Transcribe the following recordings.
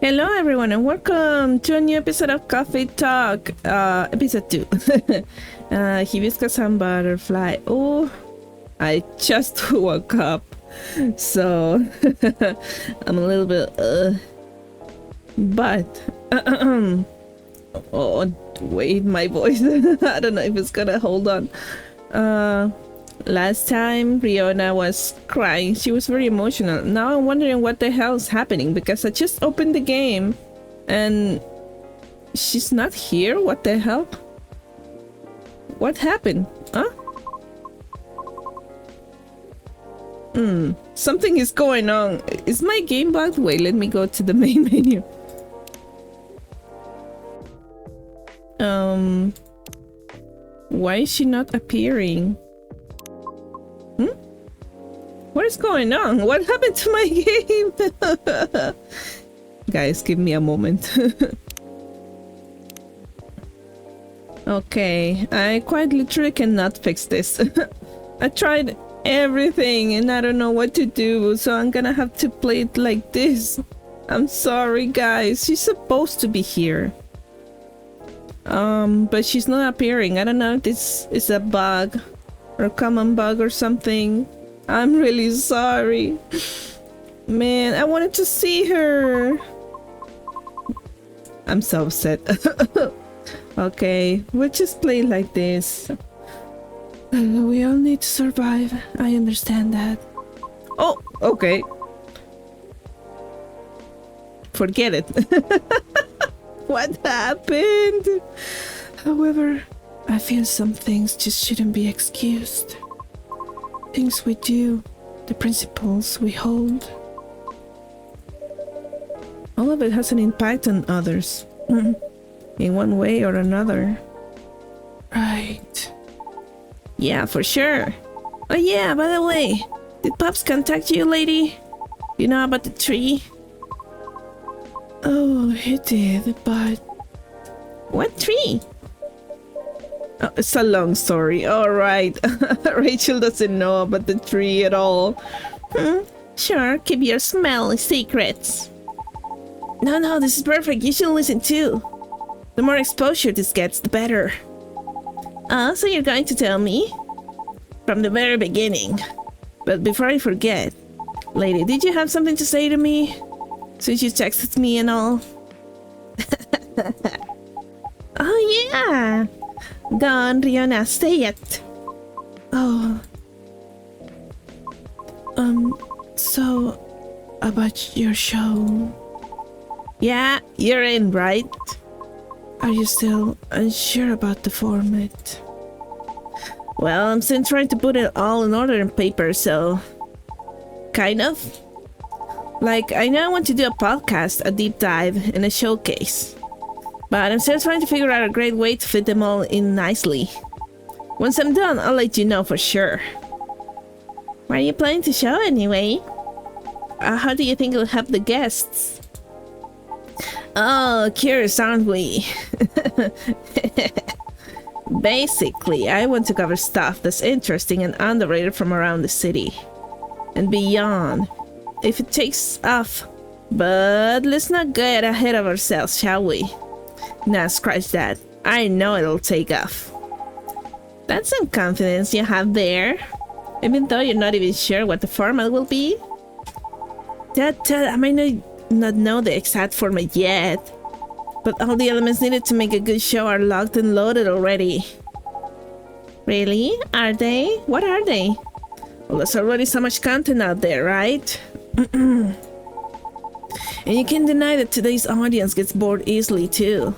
Hello everyone and welcome to a new episode of Coffee Talk, episode 2. Hibiscus and butterfly. Oh, I just woke up, so I'm a little bit, but, oh, wait, my voice, I don't know if it's gonna hold on. Last time Riona was crying, she was very emotional. Now I'm wondering what the hell is happening because I just opened the game and she's not here. What the hell? What happened? Huh? Something is going on. Is my game bugged? Wait, let me go to the main menu. Why is she not appearing? What is going on? What happened to my game? Guys, give me a moment. Okay, I quite literally cannot fix this. I tried everything and I don't know what to do, so I'm gonna have to play it like this. I'm sorry, guys. She's supposed to be here. But she's not appearing. I don't know if this is a bug or a common bug or something. I'm really sorry. Man, I wanted to see her. I'm so upset. Okay, we'll just play like this. We all need to survive. I understand that. Oh, okay. Forget it. What happened? However, I feel some things just shouldn't be excused. Things we do, the principles we hold. All of it has an impact on others. In one way or another. Right. Yeah, for sure. Oh yeah, by the way, did Pops contact you, lady? You know about the tree? Oh, he did, but... What tree? Oh, it's a long story. Alright. Rachel doesn't know about the tree at all. Sure, keep your smelly secrets. No, this is perfect. You should listen too. The more exposure this gets, the better. So you're going to tell me? From the very beginning. But before I forget, lady, did you have something to say to me? Since you texted me and all? Oh yeah! Go on, Riona, say it. Oh. So, about your show. Yeah, you're in, right? Are you still unsure about the format? Well, I'm still trying to put it all in order in paper, so... Kind of. Like, I know I want to do a podcast, a deep dive, and a showcase. But I'm still trying to figure out a great way to fit them all in nicely. Once I'm done, I'll let you know for sure. What are you planning to show anyway? How do you think it'll help the guests? Oh, curious, aren't we? Basically, I want to cover stuff that's interesting and underrated from around the city. And beyond. If it takes off. But let's not get ahead of ourselves, shall we? Nah, scratch that. I know it'll take off. That's some confidence you have there. Even though you're not even sure what the format will be. I might not know the exact format yet. But all the elements needed to make a good show are locked and loaded already. Really? Are they? What are they? Well, there's already so much content out there, right? And you can't deny that today's audience gets bored easily too.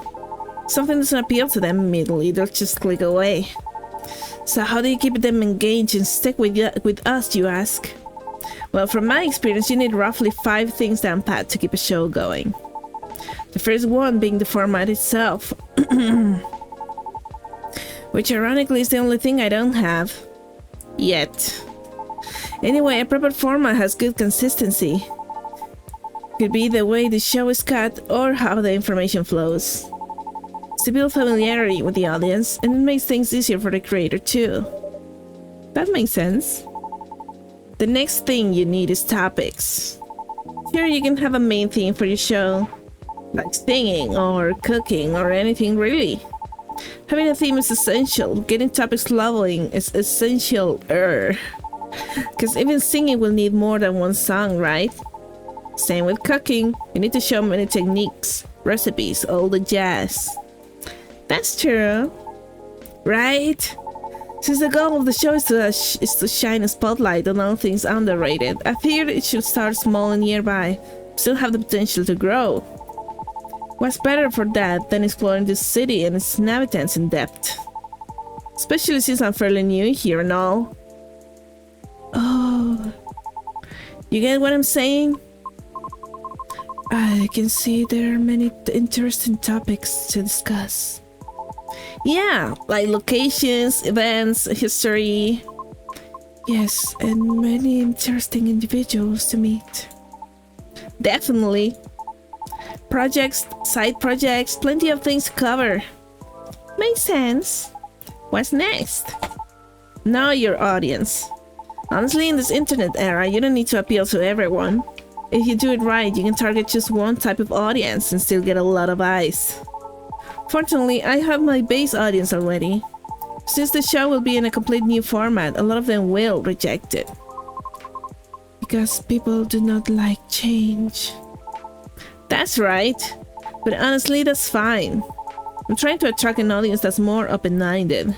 Something doesn't appeal to them immediately, they'll just click away. So how do you keep them engaged and stick with us, you ask? Well, from my experience, you need roughly 5 things down pat to keep a show going. The first one being the format itself. Which ironically is the only thing I don't have. Yet. Anyway, a proper format has good consistency. Could be the way the show is cut or how the information flows. It's to build familiarity with the audience, and it makes things easier for the creator too. That makes sense. The next thing you need is topics. Here you can have a main theme for your show. like singing or cooking or anything really. Having a theme is essential. Getting topics flowing is essential. Because even singing will need more than one song, right? Same with cooking. You need to show many techniques, recipes, all the jazz. That's true. Right? Since the goal of the show is to shine a spotlight on all things underrated, I figured it should start small and nearby, still have the potential to grow. What's better for that than exploring this city and its inhabitants in depth? Especially since I'm fairly new here and all. Oh, you get what I'm saying? I can see there are many interesting topics to discuss. Yeah, like locations, events, history. Yes, and many interesting individuals to meet. Definitely. Projects, side projects, plenty of things to cover. Makes sense. What's next? Know your audience. Honestly, in this internet era, you don't need to appeal to everyone. If you do it right, you can target just one type of audience and still get a lot of eyes. Fortunately, I have my base audience already. Since the show will be in a complete new format, a lot of them will reject it. Because people do not like change. That's right. But honestly, that's fine. I'm trying to attract an audience that's more open-minded.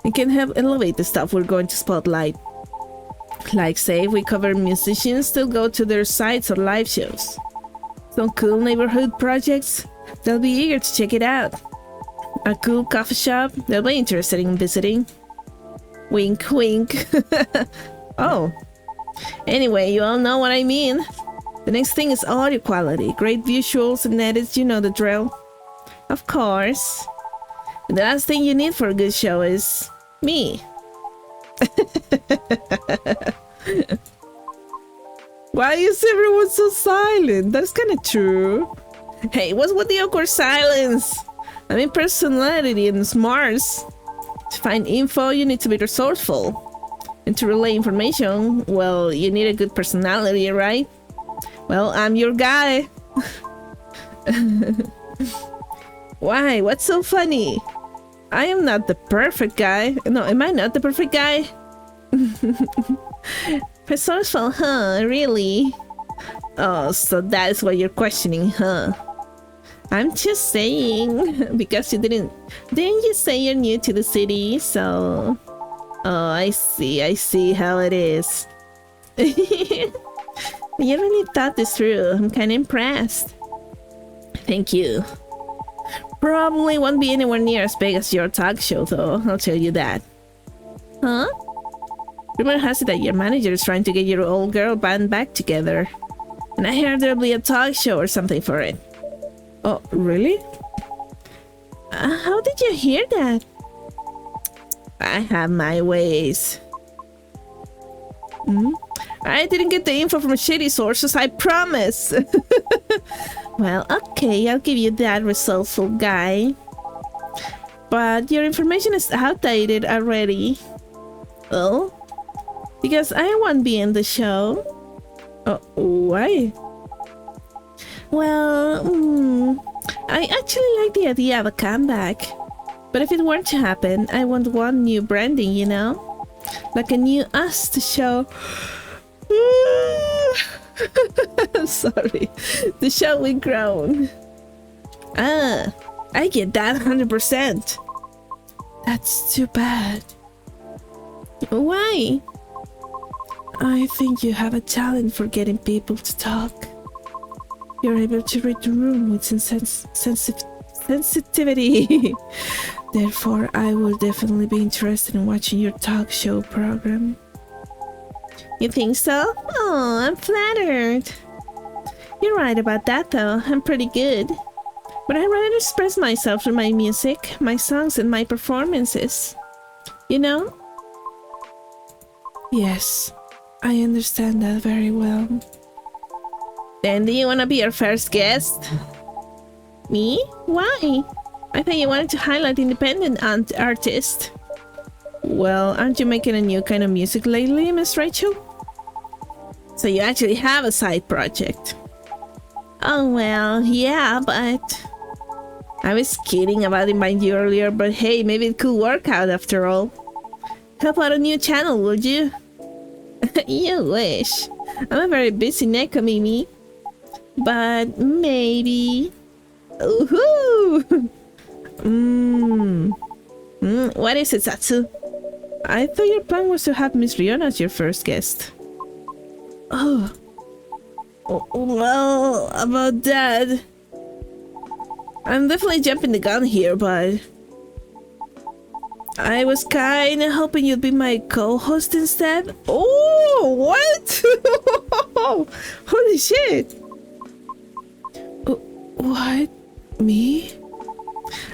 It can help elevate the stuff we're going to spotlight. Like say, if we cover musicians, they'll go to their sites or live shows. Some cool neighborhood projects, they'll be eager to check it out. A cool coffee shop, they'll be interested in visiting. Wink wink. Oh. Anyway, you all know what I mean. The next thing is audio quality. Great visuals and edits, you know the drill. Of course. And the last thing you need for a good show is me. Why is everyone so silent? That's kind of true. Hey, what's with the awkward silence? I mean, personality and smarts. To find info, you need to be resourceful. And to relay information, well, you need a good personality, right? Well, I'm your guy. Why? What's so funny? I am not the perfect guy. No, am I not the perfect guy? Resourceful, huh? Really? Oh, so that's why you're questioning, huh? I'm just saying, because didn't you say you're new to the city, so... Oh, I see how it is. You really thought this through. I'm kind of impressed. Thank you. Probably won't be anywhere near as big as your talk show, though. I'll tell you that. Huh? Rumor has it that your manager is trying to get your old girl band back together. And I heard there'll be a talk show or something for it. Oh, really? How did you hear that? I have my ways. I didn't get the info from shady sources, I promise. Well, okay, I'll give you that, resourceful guy. But your information is outdated already. Oh? Because I won't be in the show. Oh, why? Well, I actually like the idea of a comeback. But if it weren't to happen, I want one new branding, you know? Like a new us to show... Sorry. To show we've grown. Ah, I get that 100%. That's too bad. Why? I think you have a talent for getting people to talk. You're able to read the room with sensitivity. Therefore, I will definitely be interested in watching your talk show program. You think so? Oh, I'm flattered. You're right about that, though. I'm pretty good. But I'd rather express myself through my music, my songs, and my performances. You know? Yes, I understand that very well. Then do you want to be our first guest? Me? Why? I thought you wanted to highlight independent artists. Well, aren't you making a new kind of music lately, Miss Rachel? So you actually have a side project. Oh well, yeah, but... I was kidding about inviting you earlier, but hey, maybe it could work out after all. Help out a new channel, would you? You wish. I'm a very busy neko, Mimi. But maybe... Woohoo! What is it, Satsu? I thought your plan was to have Miss Riona as your first guest. Oh. Well, about that... I'm definitely jumping the gun here, but... I was kinda hoping you'd be my co-host instead. Oh, what? Holy shit! What? Me?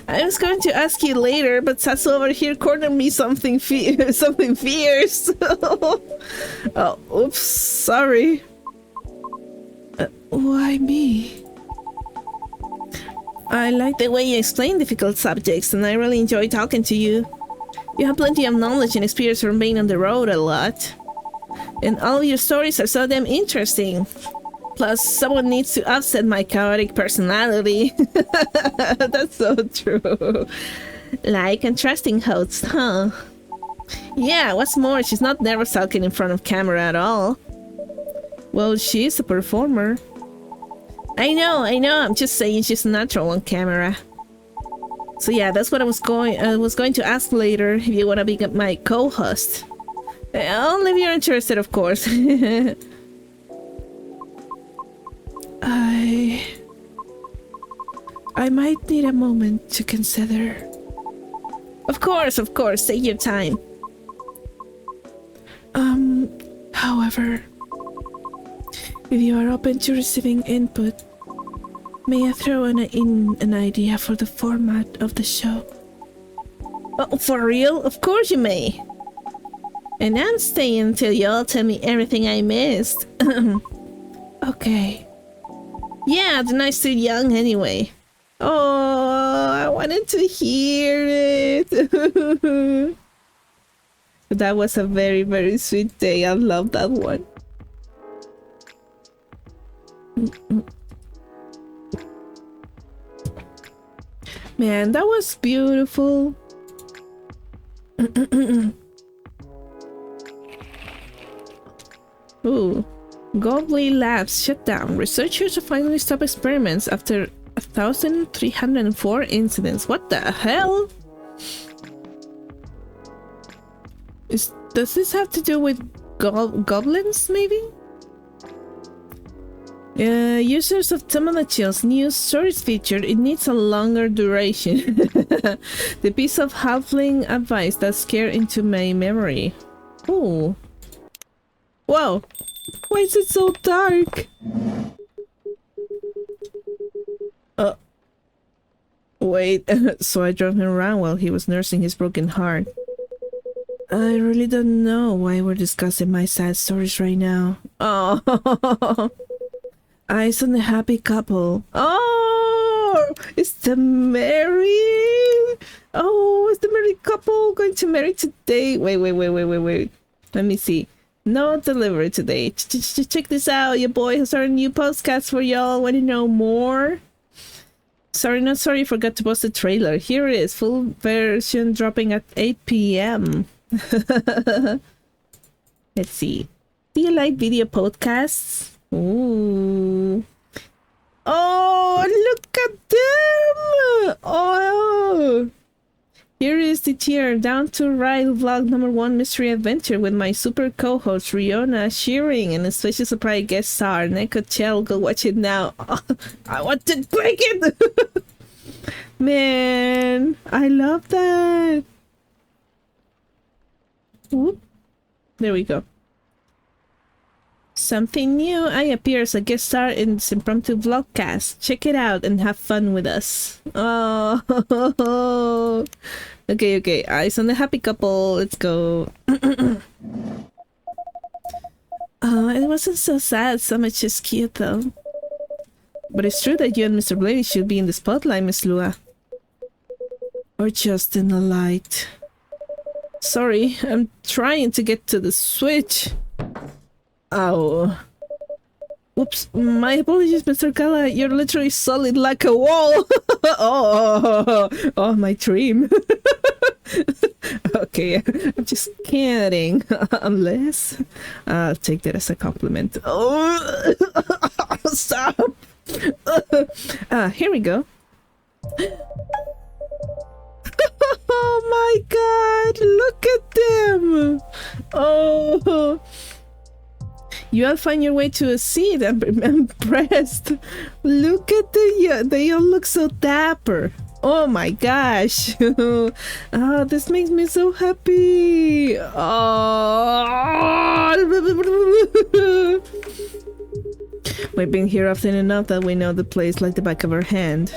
I was going to ask you later, but Satsu over here cornered me something something fierce. Oh, oops, sorry. Why me? I like the way you explain difficult subjects, and I really enjoy talking to you. You have plenty of knowledge and experience from being on the road a lot. And all your stories are so damn interesting. Plus, someone needs to offset my chaotic personality. That's so true. Like a trusting host, huh? Yeah, what's more, she's not nervous talking in front of camera at all. Well, she's a performer. I know, I'm just saying she's natural on camera. So yeah, that's what I was going to ask later, if you want to be my co-host. Only if you're interested, of course. I might need a moment to consider. Of course, take your time. However, if you are open to receiving input, may I throw in an idea for the format of the show? Oh, for real? Of course you may. And I'm staying until y'all tell me everything I missed. Okay. Yeah, the night's still young anyway. Oh, I wanted to hear it. That was a very, very sweet day. I love that one. Man, that was beautiful. Ooh. Gobley Labs shut down. Researchers have finally stopped experiments after 1,304 incidents. What the hell? Does this have to do with goblins, maybe? Users of Tomonachio's new stories feature, it needs a longer duration. The piece of halfling advice that scared into my memory. Ooh. Whoa. Why is it so dark? Wait, so I drove him around while he was nursing his broken heart. I really don't know why we're discussing my sad stories right now. Oh, Eyes on the happy couple. Oh, it's the married. Oh, is the married couple going to marry today? Wait. Let me see. No delivery today. Check this out. Your boy has started a new podcast for y'all. Want to know more? Sorry, not sorry. Forgot to post the trailer. Here it is. Full version dropping at 8 p.m. Let's see. Do you like video podcasts? Ooh. Oh, look at them! Oh! Here is the tier down to ride vlog number 1 mystery adventure with my super co-host Riona Shearing and a special surprise guest star Neko Chell. Go watch it now. Oh, I want to break it! Man, I love that. Whoop. There we go. Something new. I appear as a guest star in this impromptu vlogcast. Check it out and have fun with us. Oh, okay. Eyes on the happy couple. Let's go. It wasn't so sad. So much is cute though. But it's true that you and Mr. Blady should be in the spotlight, Miss Lua. Or just in the light. Sorry, I'm trying to get to the switch. Oh. Oops, my apologies, Mr. Kala. You're literally solid like a wall. Oh, my dream. Okay, I'm just kidding. Unless I'll take that as a compliment. Oh, stop. Here we go. Oh my god, look at them. Oh, you all find your way to a seat. I'm impressed. Look at they all look so dapper. Oh my gosh. Oh, this makes me so happy. Oh. We've been here often enough that we know the place like the back of our hand.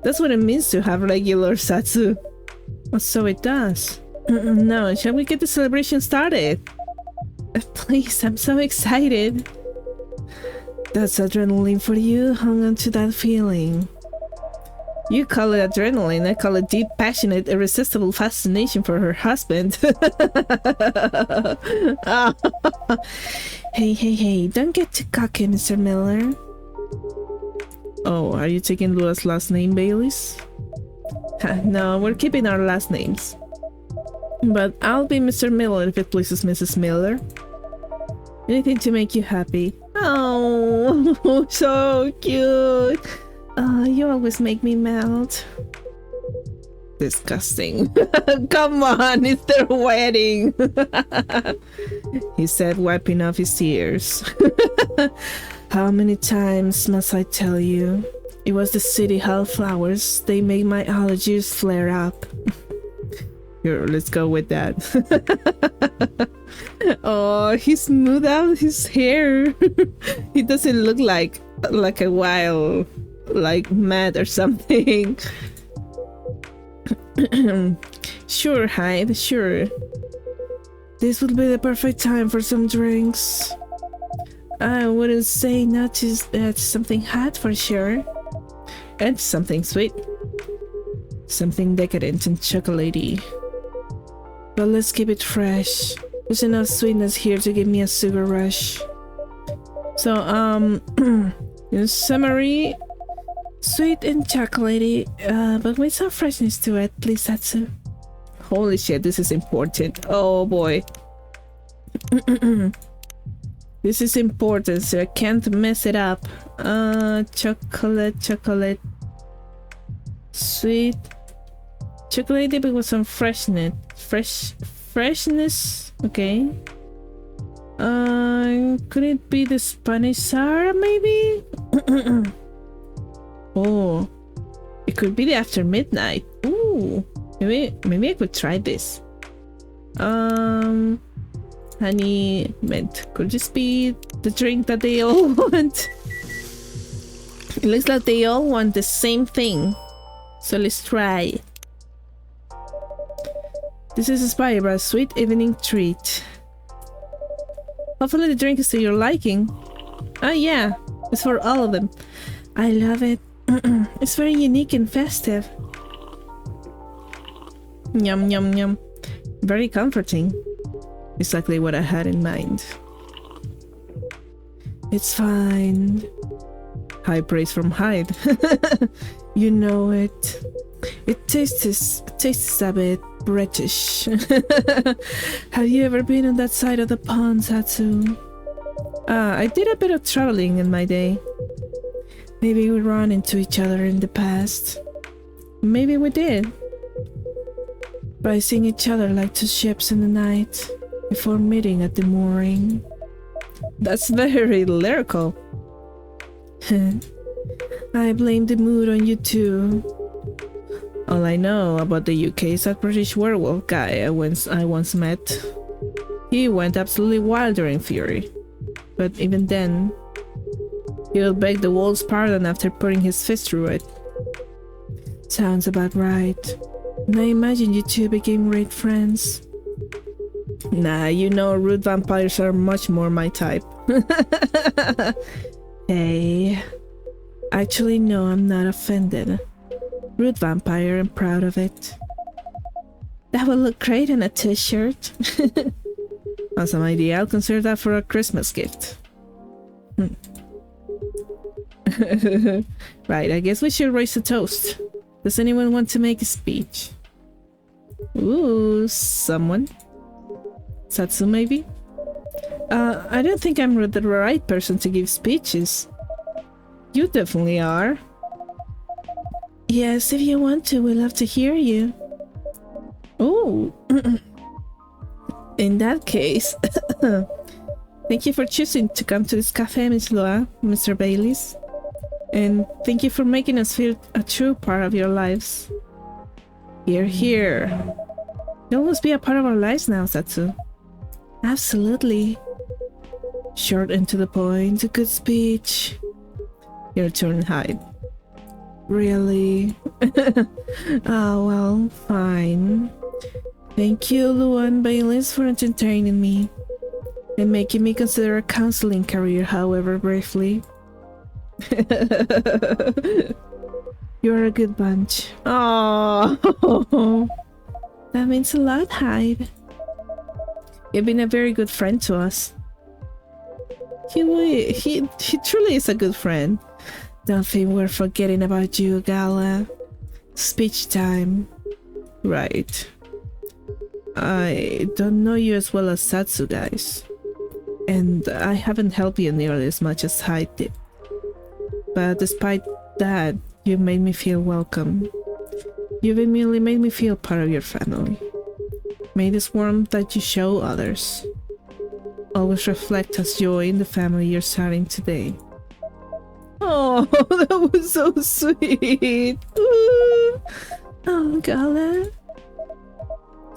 That's what it means to have regular Satsu. Oh, so it does. No, shall we get the celebration started? Please, I'm so excited. That's adrenaline for you. Hang on to that feeling. You call it adrenaline, I call it deep, passionate, irresistible fascination for her husband. Hey, don't get too cocky, Mr. Miller. Oh, are you taking Lua's last name, Baileys? No, we're keeping our last names. But I'll be Mr. Miller if it pleases Mrs. Miller. Anything to make you happy. Oh, so cute. You always make me melt. Disgusting. Come on, it's their wedding. He said, wiping off his tears. How many times must I tell you? It was the city hall flowers. They made my allergies flare up. Here, let's go with that. Oh, he smoothed out his hair. He doesn't look like a wild, like mad or something. Sure, Hyde, sure. This would be the perfect time for some drinks. I wouldn't say not to add something hot for sure. And something sweet. Something decadent and chocolatey. But let's keep it fresh. There's enough sweetness here to give me a sugar rush. So, in summary, sweet and chocolatey, but with some freshness to it, please, Satsu. Holy shit, this is important. Oh boy. This is important, so I can't mess it up. Chocolate. Sweet. Chocolatey, but with some freshness. Freshness. Okay. Could it be the Spanish Sour, maybe? Oh, it could be the after midnight. Ooh, maybe I could try this. Honey mint could just be the drink that they all want. It looks like they all want the same thing, so let's try. This is inspired by a sweet evening treat. Hopefully the drink is to your liking. Oh yeah, it's for all of them. I love it. It's very unique and festive. Yum yum yum. Very comforting. Exactly what I had in mind. It's fine. High praise from Hyde. You know it. It tastes a bit British. Have you ever been on that side of the pond, Satsu? I did a bit of traveling in my day. Maybe we ran into each other in the past. Maybe we did. By seeing each other like two ships in the night, before meeting at the mooring. That's very lyrical. I blame the mood on you too. All I know about the UK is that British werewolf guy I once met. He went absolutely wild during Fury. But even then, he'll beg the wolf's pardon after putting his fist through it. Sounds about right. And I imagine you two became great friends. Nah, you know, rude vampires are much more my type. Hey. Actually, no, I'm not offended. Rude vampire, I'm proud of it. That would look great on a t-shirt. Awesome idea, I'll consider that for a Christmas gift. Right, I guess we should raise a toast. Does anyone want to make a speech? Ooh, someone? Satsu, maybe? I don't think I'm the right person to give speeches. You definitely are. Yes, if you want to, we'd love to hear you. Oh. In that case, thank you for choosing to come to this cafe, Miss Loa, Mr. Baylis. And thank you for making us feel a true part of your lives. Hear, hear. You'll always be a part of our lives now, Satsu. Absolutely. Short and to the point, a good speech. Your turn, Hyde. Really? Oh, well, fine. Thank you, Luan Baylis, for entertaining me and making me consider a counseling career, however briefly. You're a good bunch. Oh, that means a lot, Hyde. You've been a very good friend to us. He truly is a good friend. Don't think we're forgetting about you, Gala. Speech time. Right. I don't know you as well as Satsu, guys. And I haven't helped you nearly as much as Hyde did. But despite that, you made me feel welcome. You've immediately made me feel part of your family. May this warmth that you show others always reflect as joy in the family you're starting today. Oh, that was so sweet. Ooh. Oh, Gala.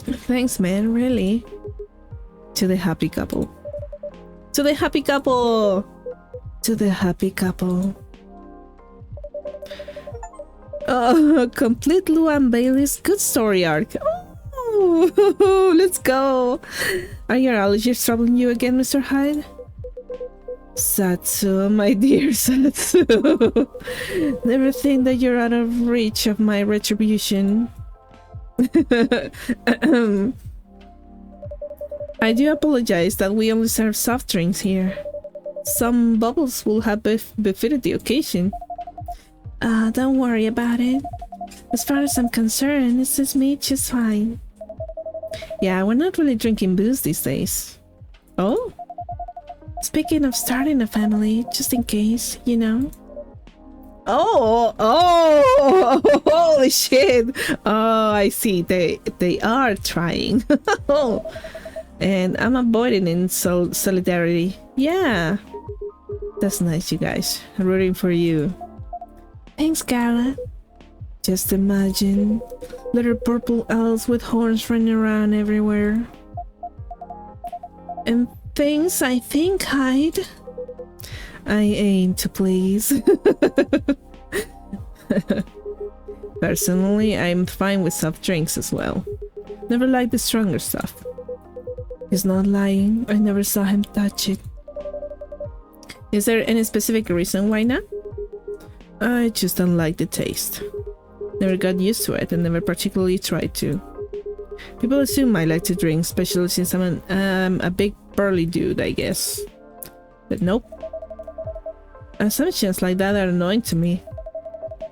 Thanks, man, really. To the happy couple. To the happy couple! To the happy couple. Complete Luan Baylis' good story arc. Oh, let's go. Are your allergies troubling you again, Mr. Hyde? Satsu, my dear Satsu. Never think that you're out of reach of my retribution. I do apologize that we only serve soft drinks here. Some bubbles will have befitted the occasion. Don't worry about it. As far as I'm concerned, it's just me just fine. Yeah, we're not really drinking booze these days. Oh? Speaking of starting a family, just in case, you know. Oh, holy shit. Oh, I see. They are trying. And I'm avoiding in solidarity. Yeah. That's nice, you guys. I'm rooting for you. Thanks, Gala. Just imagine little purple elves with horns running around everywhere. And things I think Hyde. I aim to please. Personally, I'm fine with soft drinks as well. Never liked the stronger stuff. He's not lying. I never saw him touch it. Is there any specific reason why not? I just don't like the taste. Never got used to it and never particularly tried to. People assume I like to drink, especially since I'm a big burly dude, I guess. But nope. Assumptions like that are annoying to me.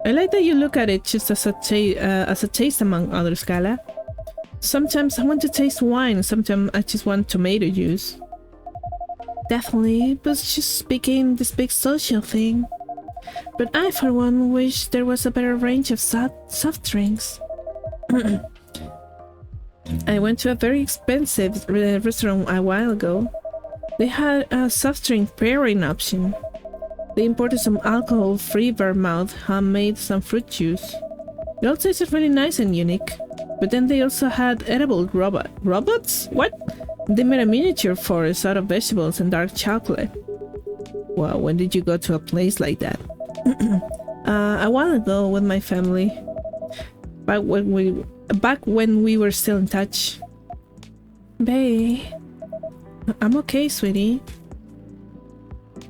I like that you look at it just as a taste among others, Gala. Sometimes I want to taste wine, sometimes I just want tomato juice. Definitely, but it just became this big social thing. But I, for one, wish there was a better range of soft drinks. I went to a very expensive restaurant a while ago. They had a soft drink pairing option. They imported some alcohol-free vermouth, handmade some fruit juice. It all tasted really nice and unique. But then they also had edible robots? What? They made a miniature forest out of vegetables and dark chocolate. Wow, when did you go to a place like that? A while ago with my family. Back when we were still in touch. Bae. I'm okay, sweetie.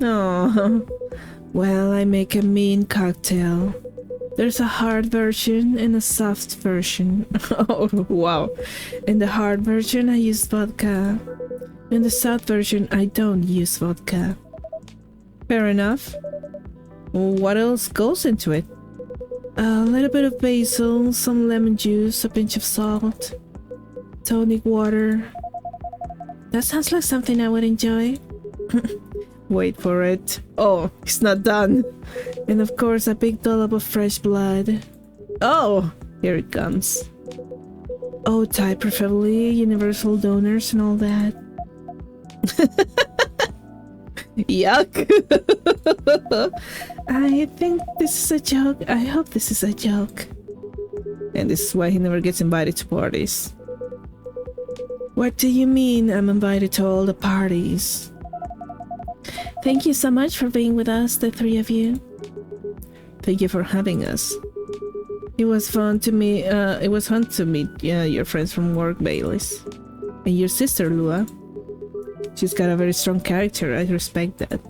Oh. Well, I make a mean cocktail. There's a hard version and a soft version. Oh, wow. In the hard version, I use vodka. In the soft version, I don't use vodka. Fair enough. What else goes into it? A little bit of basil, some lemon juice, a pinch of salt, tonic water. That sounds like something I would enjoy. Wait for it. Oh, it's not done. And of course a big dollop of fresh blood. Oh, here it comes. O type preferably, universal donors and all that. Yuck. I think this is a joke. I hope this is a joke. And this is why he never gets invited to parties. What do you mean I'm invited to all the parties? Thank you so much for being with us, the three of you. Thank you for having us. It was fun to meet. Your friends from work, Baileys, and your sister, Lua. She's got a very strong character. I respect that.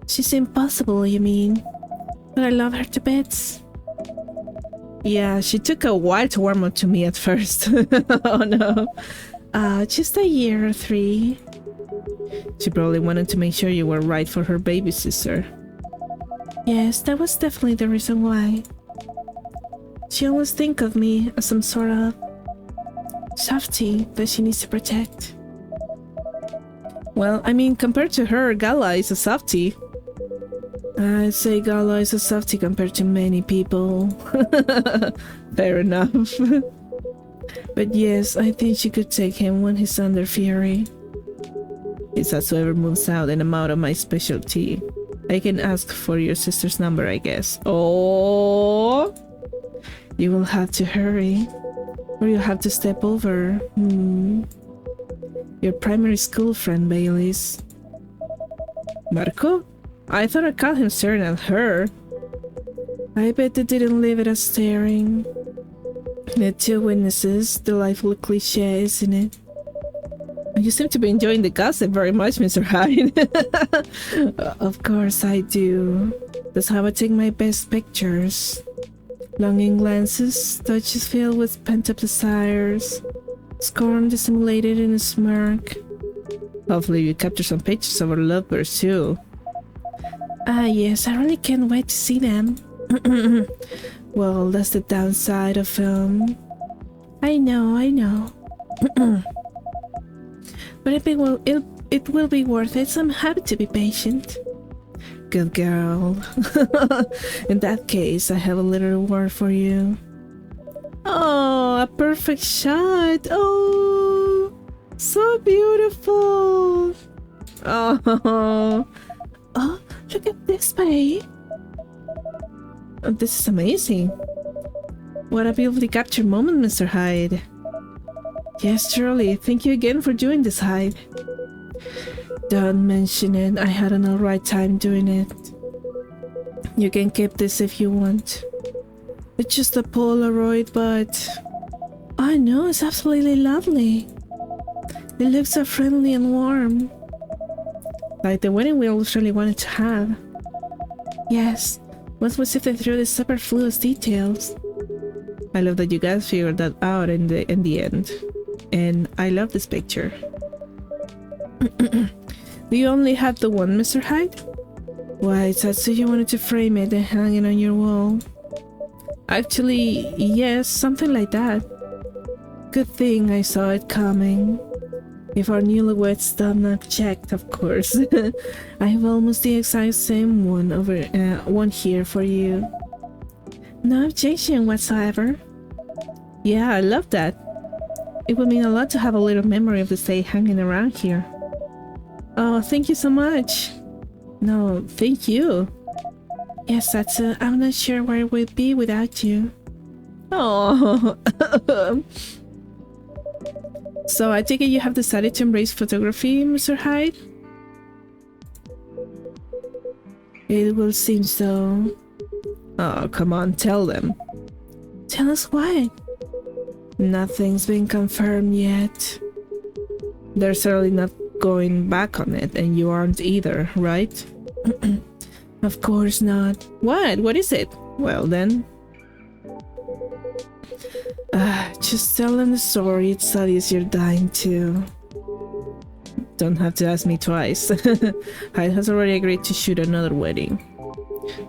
She's impossible, you mean? But I love her to bits. Yeah, she took a while to warm up to me at first. Oh no. Just a year or 3. She probably wanted to make sure you were right for her baby sister. Yes, that was definitely the reason why. She always think of me as some sort of softie that she needs to protect. Well, I mean, compared to her, Gala is a softie. I'd say Gala is a softie compared to many people. Fair enough. But yes, I think she could take him when he's under fury. If Satsu ever moves out and I'm out of my specialty, I can ask for your sister's number, I guess. Oh, you will have to hurry, or you'll have to step over. Your primary school friend, Baileys. Marco? I thought I caught him staring at her. I bet they didn't leave it as staring. The 2 witnesses, delightful cliche, isn't it? You seem to be enjoying the gossip very much, Mr. Hyde. Of course I do. That's how I take my best pictures. Longing glances, touches filled with pent-up desires, scorn dissimulated in a smirk. Hopefully you capture some pictures of our lovebirds too. Ah yes, I really can't wait to see them. Well, that's the downside of film. I know. But it will be worth it, so I'm happy to be patient. Good girl. In that case, I have a little reward for you. Oh, a perfect shot. Oh, so beautiful. Oh, look at this, babe. Oh, this is amazing. What a beautifully captured moment, Mr. Hyde. Yes, truly. Thank you again for doing this, Hyde. Don't mention it. I had an alright time doing it. You can keep this if you want. It's just a Polaroid, but... I know, it's absolutely lovely. It looks so friendly and warm. Like the wedding we always really wanted to have. Yes, once we sifted through the superfluous details. I love that you guys figured that out in the end. And I love this picture. Do you only have the one, Mr. Hyde? Why, Satsu, you wanted to frame it and hang it on your wall. Actually, yes, something like that. Good thing I saw it coming. If our newlyweds done not checked, of course. I have almost the exact same one here for you. No objection whatsoever. Yeah, I love that. It would mean a lot to have a little memory of the day hanging around here. Oh, thank you so much. No, thank you. Yes, Satsu, I'm not sure where we'd be without you. Oh. So I take it you have decided to embrace photography, Mr. Hyde? It will seem so. Oh, come on, tell them. Tell us what? Nothing's been confirmed yet. They're certainly not going back on it, and you aren't either, right? Of course not. What? What is it? Well then. Just tell them the story. It's obvious you're dying too. Don't have to ask me twice. Hyde has already agreed to shoot another wedding.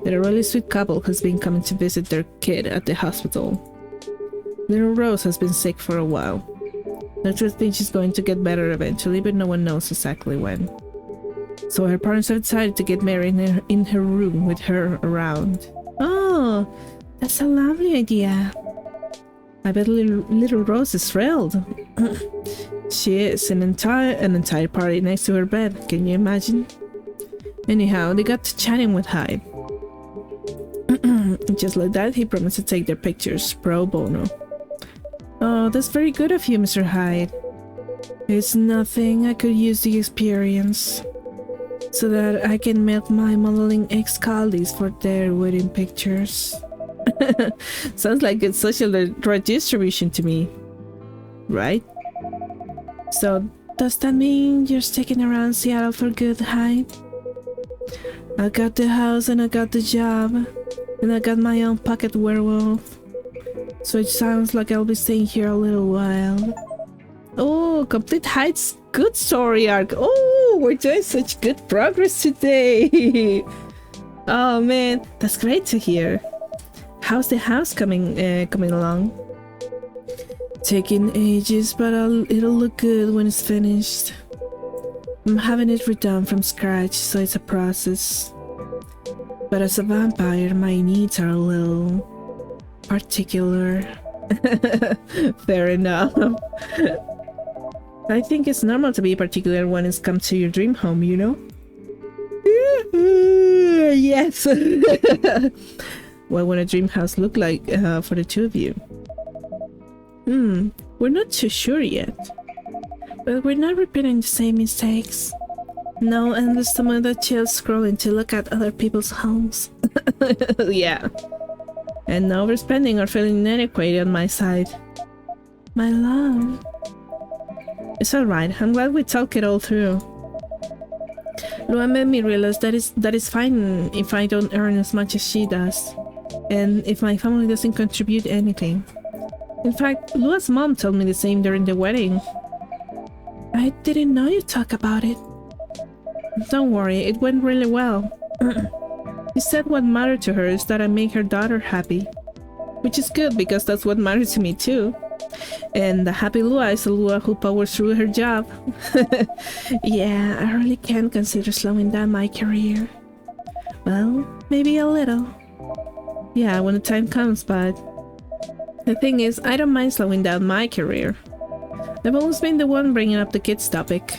They're a really sweet couple who's been coming to visit their kid at the hospital. Little Rose has been sick for a while. Doctors think she's going to get better eventually, but no one knows exactly when. So her parents have decided to get married in her room with her around. Oh, that's a lovely idea. I bet little Rose is thrilled. She is. An entire party next to her bed. Can you imagine? Anyhow, they got to chatting with Hyde. Just like that, he promised to take their pictures pro bono. Oh, that's very good of you, Mr. Hyde. It's nothing. I could use the experience so that I can milk my modeling ex-colleagues for their wedding pictures. Sounds like good social redistribution to me, right? So, does that mean you're sticking around Seattle for good, Hyde? I got the house and I got the job, and I got my own pocket werewolf. So it sounds like I'll be staying here a little while. Oh, complete Hyde's good story arc. Oh, we're doing such good progress today. Oh man, that's great to hear. How's the house coming along? Taking ages, but it'll look good when it's finished. I'm having it redone from scratch, so it's a process. But as a vampire, my needs are a little particular. Fair enough. I think it's normal to be particular when it's come to your dream home, you know? Yes. What would a dream house look like for the two of you? We're not too sure yet. But we're not repeating the same mistakes. No endless tomato chill scrolling to look at other people's homes. Yeah. And no overspending or feeling inadequate on my side. My love. It's alright, I'm glad we talked it all through. Lua made me realize that it's fine if I don't earn as much as she does. And if my family doesn't contribute anything. In fact, Lua's mom told me the same during the wedding. I didn't know you talk about it. Don't worry, it went really well. She said what mattered to her is that I make her daughter happy. Which is good because that's what matters to me too. And the happy Lua is a Lua who powers through her job. Yeah, I really can't consider slowing down my career. Well, maybe a little. Yeah, when the time comes, but... The thing is, I don't mind slowing down my career. I've always been the one bringing up the kids topic.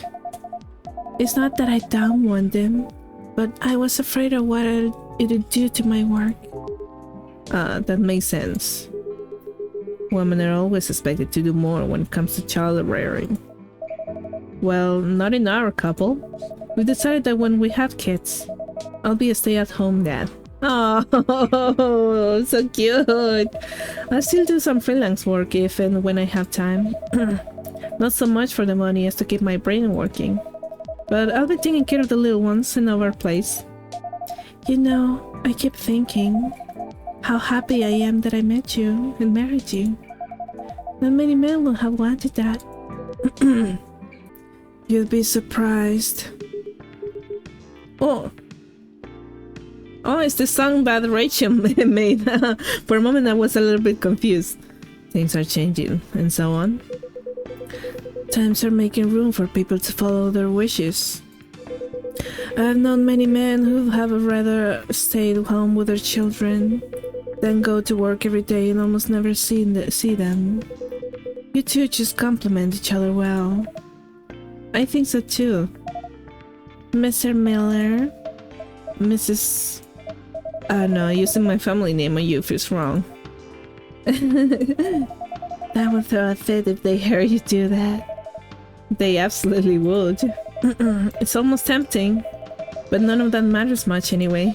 It's not that I don't want them, but I was afraid of what it'd do to my work. That makes sense. Women are always expected to do more when it comes to child rearing. Well, not in our couple. We decided that when we have kids, I'll be a stay-at-home dad. Oh, so cute! I'll still do some freelance work if and when I have time. Not so much for the money as to keep my brain working. But I'll be taking care of the little ones in our place. You know, I keep thinking how happy I am that I met you and married you. Not many men will have wanted that. You'd be surprised. Oh! Oh, it's the song that Rachel made. For a moment I was a little bit confused. Things are changing, and so on. Times are making room for people to follow their wishes. I've known many men who have rather stayed home with their children than go to work every day and almost never see them. You two just complement each other well. I think so too. Mr. Miller, Mrs. No, using my family name on you feels wrong. That would throw a fit if they heard you do that. They absolutely would. It's almost tempting, but none of that matters much anyway.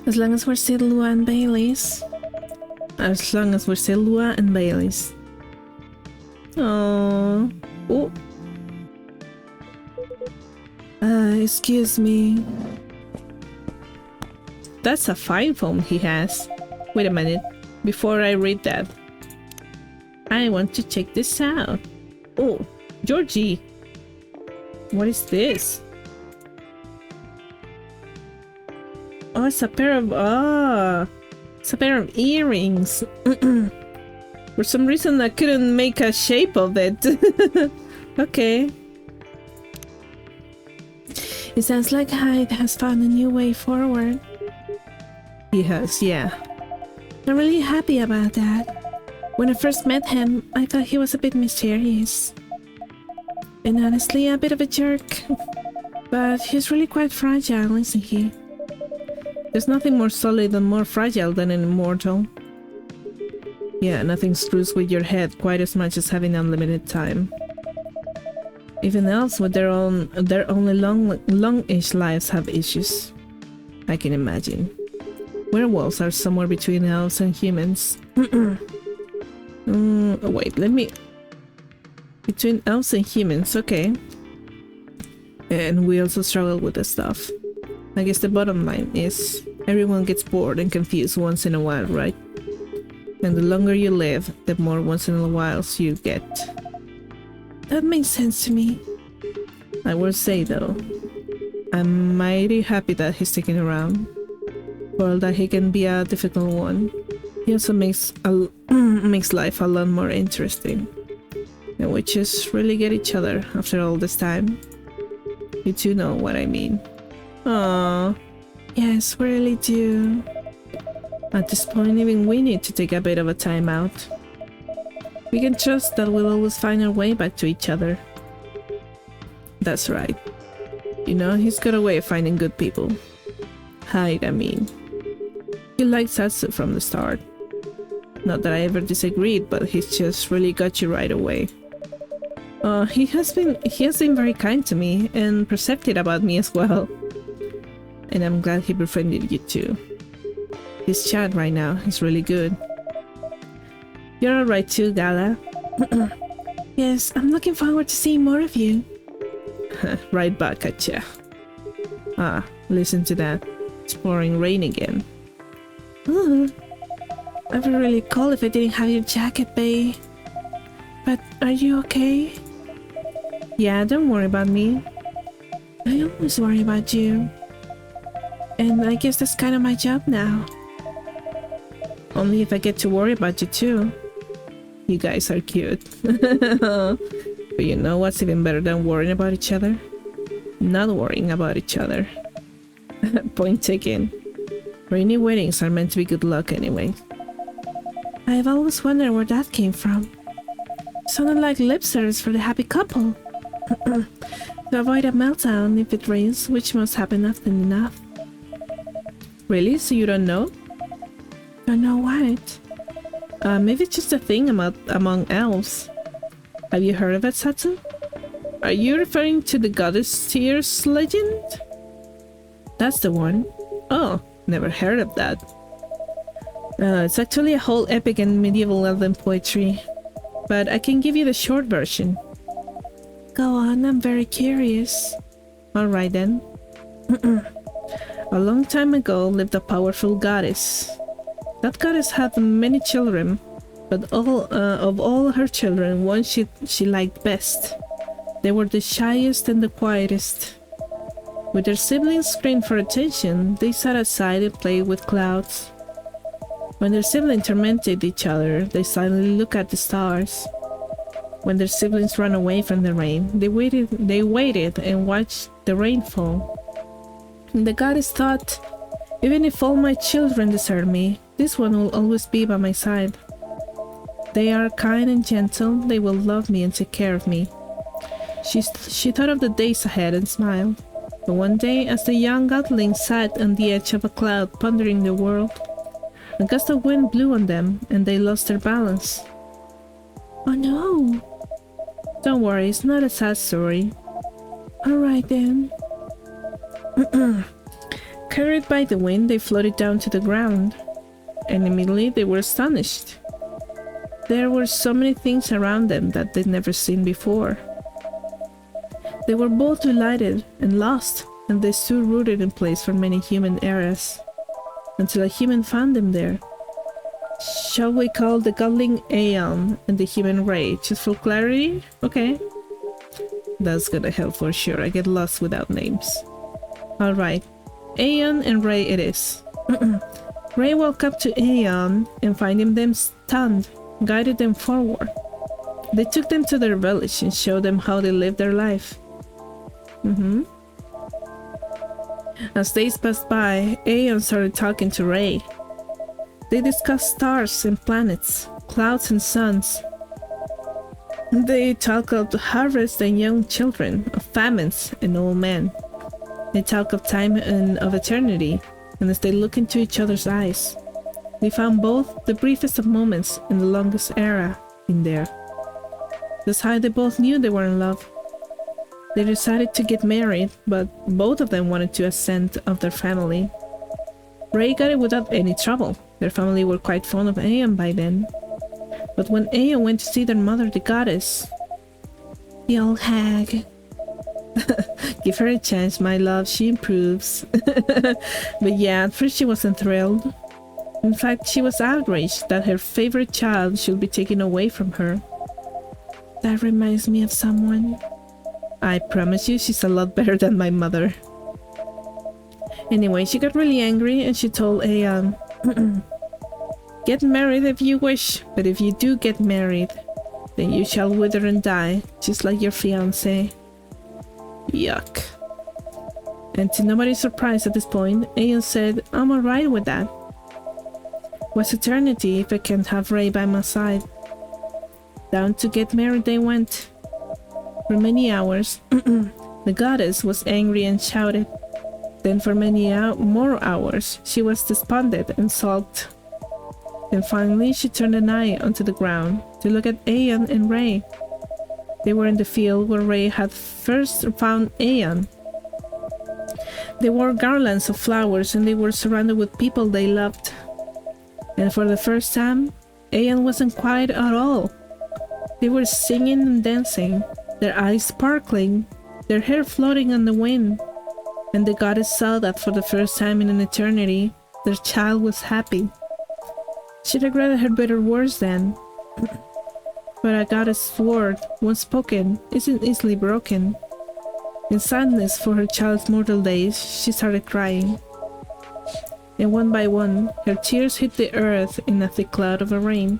As long as we're still Lua and Bailey's. As long as we're still Lua and Bailey's. Oh. Oh. Excuse me. That's a fine phone he has. Wait a minute. Before I read that, I want to check this out. Oh, Georgie. What is this? Oh, it's a pair of... Oh, it's a pair of earrings. For some reason, I couldn't make a shape of it. Okay. It sounds like Hyde has found a new way forward. He has, yeah. I'm really happy about that. When I first met him, I thought he was a bit mysterious. And honestly, a bit of a jerk. But he's really quite fragile, isn't he? There's nothing more solid and more fragile than an immortal. Yeah, nothing screws with your head quite as much as having unlimited time. Even elves with their only long-ish lives have issues. I can imagine. Werewolves are somewhere between elves and humans. Wait, let me... Between elves and humans, okay. And we also struggle with the stuff. I guess the bottom line is, everyone gets bored and confused once in a while, right? And the longer you live, the more once in a whiles you get. That makes sense to me. I will say though, I'm mighty happy that he's sticking around. For all that he can be a difficult one, he also makes life a lot more interesting. And we just really get each other after all this time. You two know what I mean. Aww. Yes, we really do. At this point, even we need to take a bit of a time out. We can trust that we'll always find our way back to each other. That's right. You know, he's got a way of finding good people. Hyde, I mean. He liked Satsu from the start. Not that I ever disagreed, but he's just really got you right away. He has been very kind to me and perceptive about me as well. And I'm glad he befriended you too. His chat right now is really good. You're alright too, Gala. Yes, I'm looking forward to seeing more of you. Right back at ya. Ah, listen to that. It's pouring rain again. Ooh. I'd be really cold if I didn't have your jacket, babe. But are you okay? Yeah, don't worry about me. I always worry about you. And I guess that's kind of my job now. Only if I get to worry about you too. You guys are cute. But you know what's even better than worrying about each other? Not worrying about each other. Point taken. Rainy weddings are meant to be good luck anyway. I've always wondered where that came from. Sounded like lip service for the happy couple. To avoid a meltdown if it rains, which must happen often enough. Really? So you don't know? Don't know what? Maybe it's just a thing among elves. Have you heard of it, Satsu? Are you referring to the goddess Tears legend? That's the one. Oh, never heard of that. It's actually a whole epic and medieval elven poetry. But I can give you the short version. Go on, I'm very curious. Alright then. A long time ago lived a powerful goddess. That goddess had many children, but of all her children, one she liked best. They were the shyest and the quietest. With their siblings screamed for attention, they sat aside and played with clouds. When their siblings tormented each other, they silently looked at the stars. When their siblings ran away from the rain, they waited and watched the rain fall. And the goddess thought, even if all my children desert me, this one will always be by my side. They are kind and gentle, they will love me and take care of me. She thought of the days ahead and smiled. But one day, as the young godling sat on the edge of a cloud pondering the world, a gust of wind blew on them and they lost their balance. Oh no! Don't worry, it's not a sad story. Alright then. Carried by the wind, they floated down to the ground. And immediately they were astonished. There were so many things around them that they'd never seen before. They were both delighted and lost, and they stood rooted in place for many human eras, until a human found them there. Shall we call the godling Aeon and the human Ray, just for clarity? Okay. That's gonna help for sure, I get lost without names. Alright, Aeon and Ray it is. Ray walked up to Aeon and finding them stunned, guided them forward. They took them to their village and showed them how they lived their life. As days passed by, Aeon started talking to Ray. They discussed stars and planets, clouds and suns. They talked of the harvest and young children, of famines and old men. They talked of time and of eternity, and as they looked into each other's eyes, they found both the briefest of moments and the longest era in there. That's how they both knew they were in love. They decided to get married, but both of them wanted to ascend of their family. Ray got it without any trouble. Their family were quite fond of Aeon by then. But when Aeon went to see their mother, the goddess, the old hag, give her a chance, my love, she improves. But yeah, at first she wasn't thrilled. In fact, she was outraged that her favorite child should be taken away from her. That reminds me of someone. I promise you she's a lot better than my mother. Anyway, she got really angry and she told Aeon, get married if you wish, but if you do get married, then you shall wither and die, just like your fiancé. Yuck. And to nobody's surprise at this point, Aeon said, I'm alright with that. What's eternity if I can't have Ray by my side? Down to get married they went. For many hours, the goddess was angry and shouted. Then for many more hours, she was despondent and sulked. And finally, she turned an eye onto the ground to look at Aeon and Ray. They were in the field where Ray had first found Aeon. They wore garlands of flowers and they were surrounded with people they loved. And for the first time, Aeon wasn't quiet at all. They were singing and dancing, their eyes sparkling, their hair floating on the wind. And the goddess saw that for the first time in an eternity, their child was happy. She regretted her bitter words then. But a goddess' word, once spoken, isn't easily broken. In sadness for her child's mortal days, she started crying. And one by one, her tears hit the earth in a thick cloud of rain.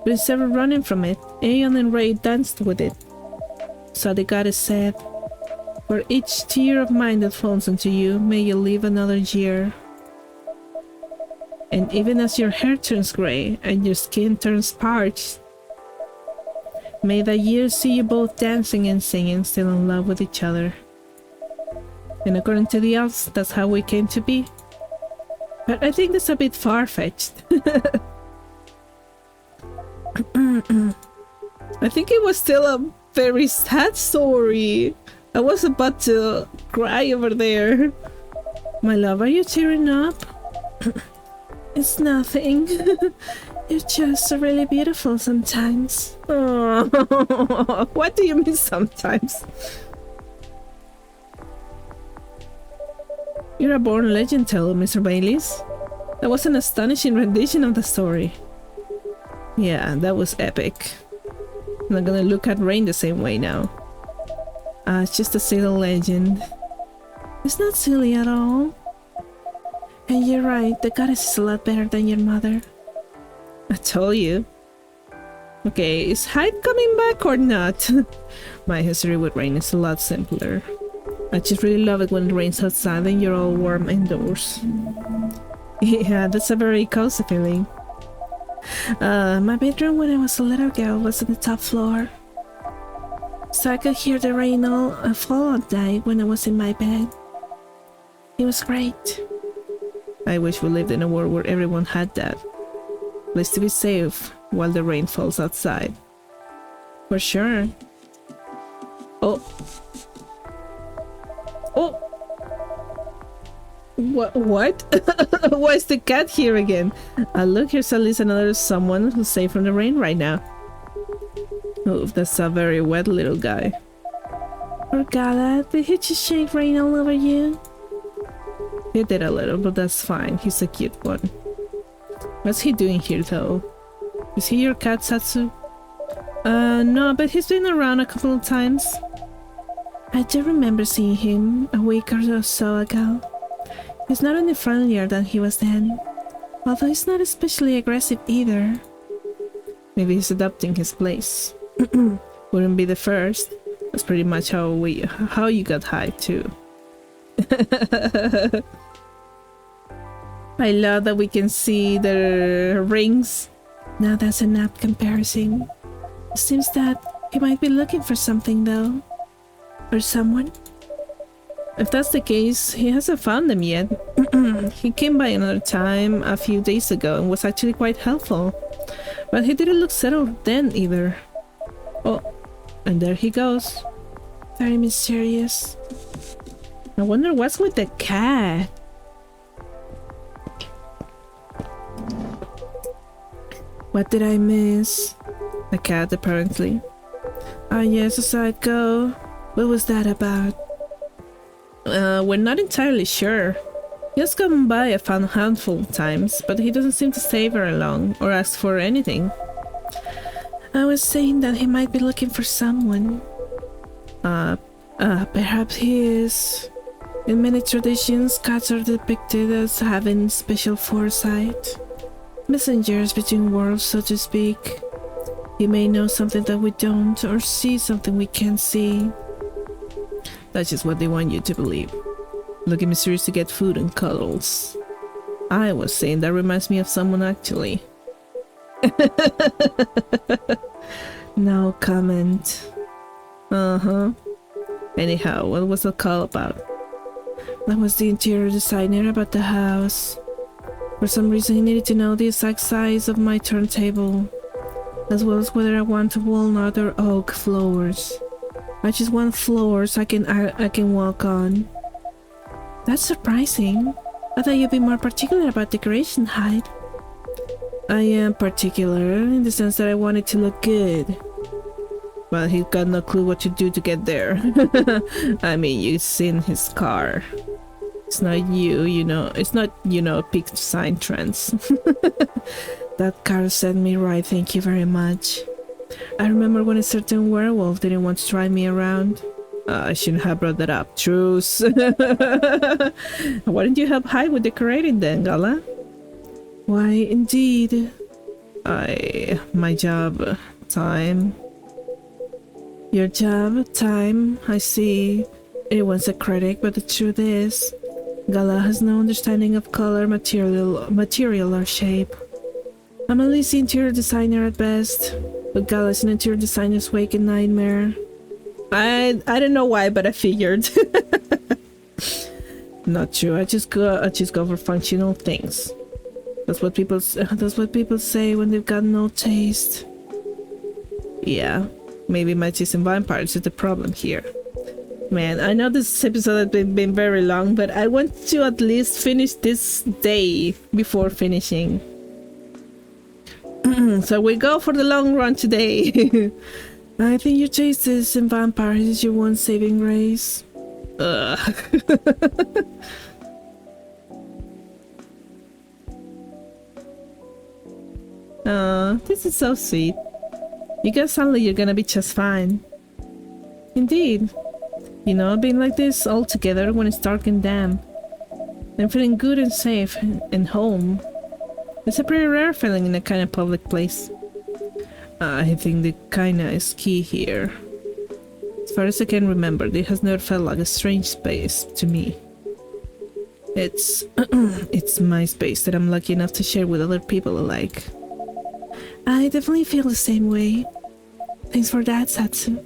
But instead of running from it, Aeon and Ray danced with it. So the goddess said, for each tear of mine that falls onto you, may you live another year. And even as your hair turns gray and your skin turns parched, may the years see you both dancing and singing, still in love with each other. And according to the elves, that's how we came to be. But I think that's a bit far-fetched. I think it was still a very sad story. I was about to cry over there. My love, are you tearing up? It's nothing. You're just really beautiful sometimes. Oh, what do you mean sometimes? You're a born legend teller, Mr. Baileys. That was an astonishing rendition of the story. Yeah, that was epic. I'm not gonna look at Rain the same way now. It's just a silly legend. It's not silly at all. And you're right, the goddess is a lot better than your mother. I told you. Okay, is Hyde coming back or not? My history with Rain is a lot simpler. I just really love it when it rains outside and you're all warm indoors. Yeah, that's a very cozy feeling. My bedroom when I was a little girl was on the top floor. So I could hear the rain all fall at night when I was in my bed. It was great. I wish we lived in a world where everyone had that. Place to be safe while the rain falls outside. For sure. Oh. Oh. What? Why is the cat here again? Look, here's at least another someone who's safe from the rain right now. Oh, that's a very wet little guy. Poor Gala, did he just shake rain all over you? He did a little, but that's fine. He's a cute one. What's he doing here, though? Is he your cat, Satsu? No, but he's been around a couple of times. I do remember seeing him a week or so ago. He's not any friendlier than he was then, although he's not especially aggressive either. Maybe he's adopting his place. Wouldn't be the first. That's pretty much how you got high too. I love that we can see the rings. Now that's an apt comparison. It seems that he might be looking for something though. Or someone. If that's the case, he hasn't found them yet. He came by another time a few days ago and was actually quite helpful. But he didn't look settled then either. Oh, and there he goes. Very mysterious. I wonder what's with the cat. What did I miss? The cat, apparently. Ah, yes, I saw it go. What was that about? We're not entirely sure. He has come by a handful of times, but he doesn't seem to stay very long or ask for anything. I was saying that he might be looking for someone. Perhaps he is. In many traditions, cats are depicted as having special foresight. Messengers between worlds, so to speak. He may know something that we don't, or see something we can't see. That's just what they want you to believe. Looking mysterious to get food and cuddles. I was saying that reminds me of someone actually. No comment. Anyhow, what was the call about? That was the interior designer about the house. For some reason he needed to know the exact size of my turntable, as well as whether I want walnut or oak floors. I just want floors I can walk on. That's surprising. I thought you'd be more particular about decoration, Hyde. I am particular in the sense that I want it to look good. But he's got no clue what to do to get there. I mean, you've seen his car. It's not a peak design trends. That car set me right, thank you very much. I remember when a certain werewolf didn't want to drive me around. I shouldn't have brought that up. Truce. Why didn't you help Hyde with decorating then, Gala? Why, indeed. My job. Time. Your job? Time? I see. Everyone's a critic, but the truth is, Gala has no understanding of color, material or shape. I'm a lazy interior designer at best, but Gala's an interior designer's waking nightmare. I don't know why, but I figured. Not true. I just go for functional things. That's what people say when they've got no taste. Yeah, maybe my taste in vampires is the problem here. Man, I know this episode has been very long, but I want to at least finish this day before finishing. So we go for the long run today. I think your taste is in vampires is your one saving grace. Ugh. This is so sweet. You guys sound like you're gonna be just fine. Indeed. You know, being like this all together when it's dark and damp. And feeling good and safe and home. It's a pretty rare feeling in a kind of public place. I think the kinda is key here. As far as I can remember, it has never felt like a strange space to me. It's it's my space that I'm lucky enough to share with other people alike. I definitely feel the same way. Thanks for that, Satsu.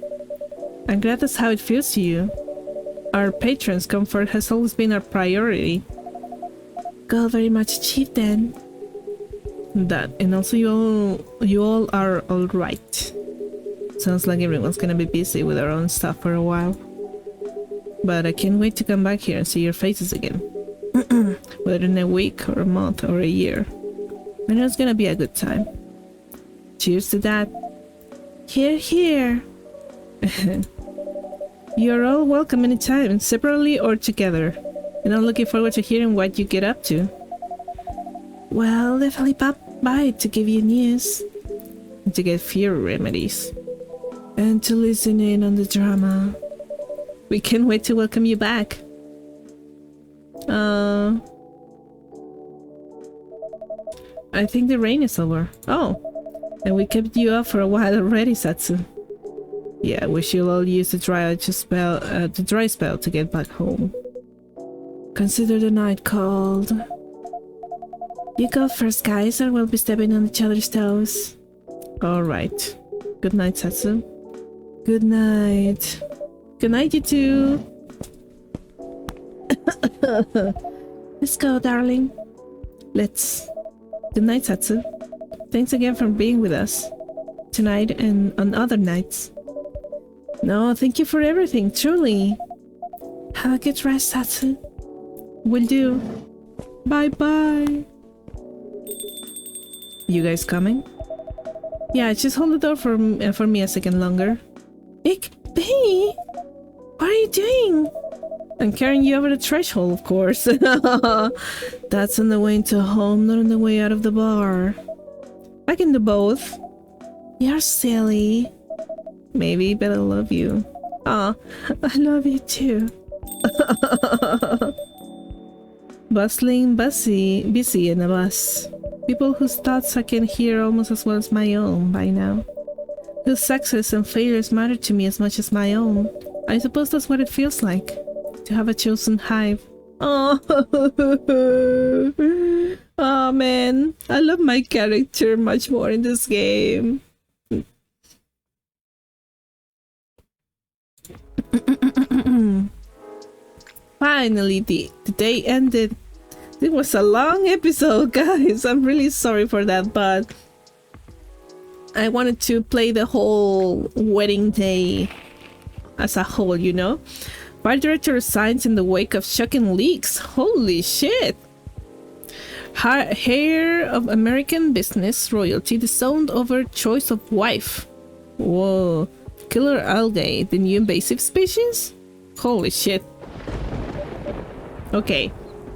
I'm glad that's how it feels to you. Our patrons' comfort has always been our priority. Goal very much achieved then. That, and also you all are alright. Sounds like everyone's gonna be busy with their own stuff for a while. But I can't wait to come back here and see your faces again. Whether in a week or a month or a year. I know it's gonna be a good time. Cheers to that. Here, here. You're all welcome anytime, separately or together. And I'm looking forward to hearing what you get up to. Well, definitely pop by to give you news. And to get fear remedies. And to listen in on the drama. We can't wait to welcome you back. I think the rain is over. Oh, and we kept you up for a while already, Satsu. Yeah, we should all use the dry spell to get back home. Consider the night cold. You go first, guys, or we'll be stepping on each other's toes. Alright. Good night, Satsu. Good night. Good night, you two. Let's go, darling. Let's. Good night, Satsu. Thanks again for being with us. Tonight and on other nights. No, thank you for everything, truly. Have a good rest, Satsu. Will do. Bye-bye. You guys coming? Yeah, just hold the door for me a second longer. Ick, Bee! What are you doing? I'm carrying you over the threshold, of course. That's on the way into home, not on the way out of the bar. I can do both. You're silly. Maybe, but I love you. Aw, I love you too. Bustling, busy in a bus. People whose thoughts I can hear almost as well as my own by now. Whose success and failures matter to me as much as my own. I suppose that's what it feels like. To have a chosen hive. Oh, oh man. I love my character much more in this game. Finally, the day ended. It was a long episode, guys. I'm really sorry for that, but I wanted to play the whole wedding day as a whole, you know? Bar director resigns in the wake of shocking leaks. Holy shit! Heir of American business royalty disowned over choice of wife. Whoa. Killer algae, the new invasive species? Holy shit. Okay.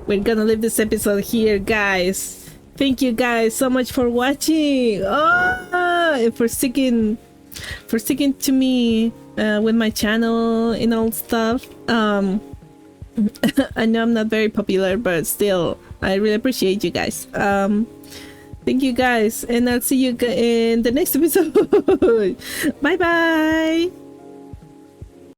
We're gonna leave this episode here, guys. Thank you guys so much for watching. And for sticking to me with my channel and all stuff. I know I'm not very popular, but still, I really appreciate you guys. Thank you guys, and I'll see you in the next episode. Bye bye.